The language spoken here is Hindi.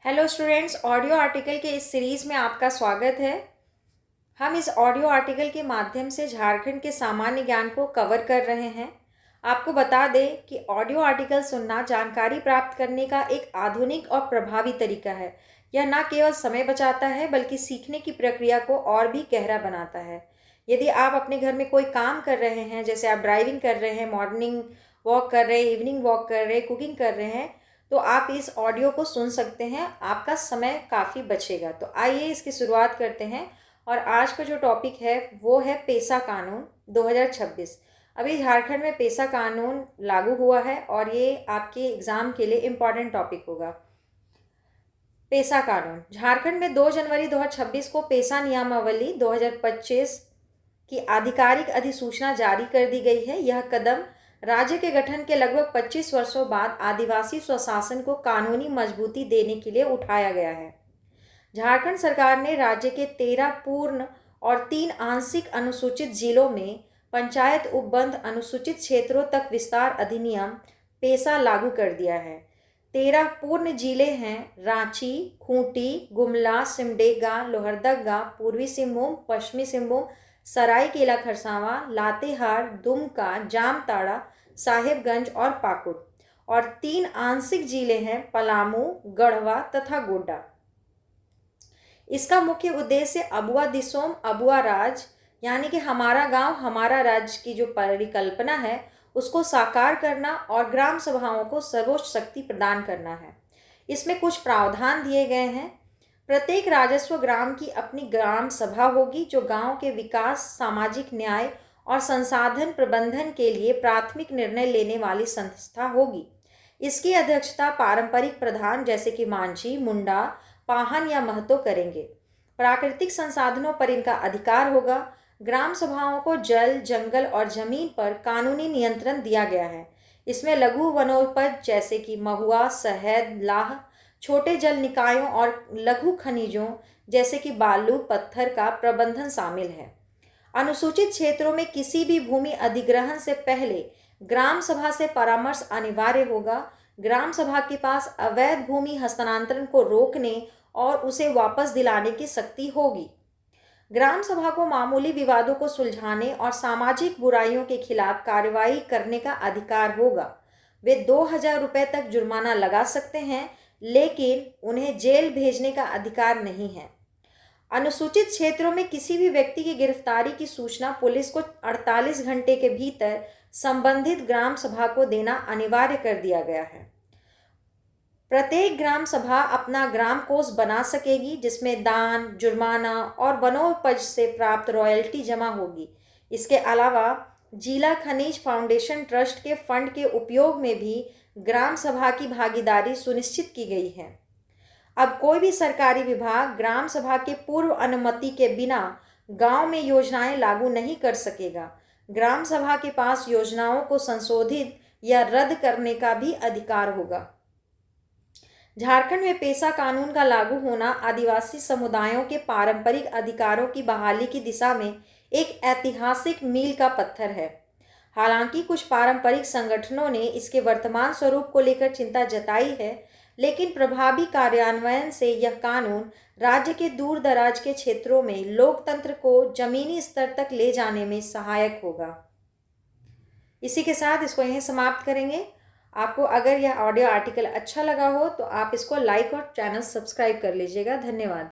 हेलो स्टूडेंट्स, ऑडियो आर्टिकल के इस सीरीज़ में आपका स्वागत है। हम इस ऑडियो आर्टिकल के माध्यम से झारखंड के सामान्य ज्ञान को कवर कर रहे हैं। आपको बता दें कि ऑडियो आर्टिकल सुनना जानकारी प्राप्त करने का एक आधुनिक और प्रभावी तरीका है। यह न केवल समय बचाता है बल्कि सीखने की प्रक्रिया को और भी गहरा बनाता है। यदि आप अपने घर में कोई काम कर रहे हैं, जैसे आप ड्राइविंग कर रहे हैं, मॉर्निंग वॉक कर रहे हैं, इवनिंग वॉक कर रहे हैं, कुकिंग कर रहे हैं, तो आप इस ऑडियो को सुन सकते हैं। आपका समय काफ़ी बचेगा। तो आइए इसकी शुरुआत करते हैं। और आज का जो टॉपिक है वो है पेसा कानून 2026। अभी झारखंड में पेसा कानून लागू हुआ है और ये आपके एग्ज़ाम के लिए इम्पॉर्टेंट टॉपिक होगा। पेसा कानून झारखंड में 2 जनवरी 2026 को पेसा नियमावली 2025 की आधिकारिक अधिसूचना जारी कर दी गई है। यह कदम राज्य के गठन के लगभग 25 वर्षों बाद आदिवासी स्वशासन को कानूनी मजबूती देने के लिए उठाया गया है। झारखंड सरकार ने राज्य के 13 पूर्ण और 3 आंशिक अनुसूचित जिलों में पंचायत उपबंध अनुसूचित क्षेत्रों तक विस्तार अधिनियम पेसा लागू कर दिया है। 13 पूर्ण जिले हैं: रांची, खूंटी, गुमला, सिमडेगा, लोहरदगा, पूर्वी सिंहभूम, पश्चिमी सिंहभूम, सरायकेला खरसावां, लातेहार, दुमका, जामताड़ा, साहेबगंज और पाकुड़। और 3 आंशिक जिले हैं: पलामू, गढ़वा तथा गोड्डा। इसका मुख्य उद्देश्य अबुआ दिसोम अबुआ राज यानी कि हमारा गांव हमारा राज्य की जो परिकल्पना है उसको साकार करना और ग्राम सभाओं को सर्वोच्च शक्ति प्रदान करना है। इसमें कुछ प्रावधान दिए गए हैं। प्रत्येक राजस्व ग्राम की अपनी ग्राम सभा होगी जो गांव के विकास, सामाजिक न्याय और संसाधन प्रबंधन के लिए प्राथमिक निर्णय लेने वाली संस्था होगी। इसकी अध्यक्षता पारंपरिक प्रधान जैसे कि मांझी, मुंडा, पाहन या महतो करेंगे। प्राकृतिक संसाधनों पर इनका अधिकार होगा। ग्राम सभाओं को जल, जंगल और जमीन पर कानूनी नियंत्रण दिया गया है। इसमें लघु वनोपज जैसे कि महुआ, शहद, लाह, छोटे जल निकायों और लघु खनिजों जैसे कि बालू, पत्थर का प्रबंधन शामिल है। अनुसूचित क्षेत्रों में किसी भी भूमि अधिग्रहण से पहले ग्राम सभा से परामर्श अनिवार्य होगा। ग्राम सभा के पास अवैध भूमि हस्तांतरण को रोकने और उसे वापस दिलाने की शक्ति होगी। ग्राम सभा को मामूली विवादों को सुलझाने और सामाजिक बुराइयों के खिलाफ कार्रवाई करने का अधिकार होगा। वे 2000 रुपये तक जुर्माना लगा सकते हैं, लेकिन उन्हें जेल भेजने का अधिकार नहीं है। अनुसूचित क्षेत्रों में किसी भी व्यक्ति की गिरफ्तारी की सूचना पुलिस को 48 घंटे के भीतर संबंधित ग्राम सभा को देना अनिवार्य कर दिया गया है। प्रत्येक ग्राम सभा अपना ग्राम कोष बना सकेगी जिसमें दान, जुर्माना और वनोपज से प्राप्त रॉयल्टी जमा होगी। इसके अलावा जिला खनिज फाउंडेशन ट्रस्ट के फंड के उपयोग में भी ग्राम सभा की भागीदारी सुनिश्चित की गई है। अब कोई भी सरकारी विभाग ग्राम सभा के पूर्व अनुमति के बिना गांव में योजनाएं लागू नहीं कर सकेगा। ग्राम सभा के पास योजनाओं को संशोधित या रद्द करने का भी अधिकार होगा। झारखंड में पेसा कानून का लागू होना आदिवासी समुदायों के पारंपरिक अधिकारों की बहाली की दिशा में एक ऐतिहासिक मील का पत्थर है। हालांकि कुछ पारंपरिक संगठनों ने इसके वर्तमान स्वरूप को लेकर चिंता जताई है, लेकिन प्रभावी कार्यान्वयन से यह कानून राज्य के दूर दराज के क्षेत्रों में लोकतंत्र को जमीनी स्तर तक ले जाने में सहायक होगा। इसी के साथ इसको यहीं समाप्त करेंगे। आपको अगर यह ऑडियो आर्टिकल अच्छा लगा हो तो आप इसको लाइक और चैनल सब्सक्राइब कर लीजिएगा। धन्यवाद।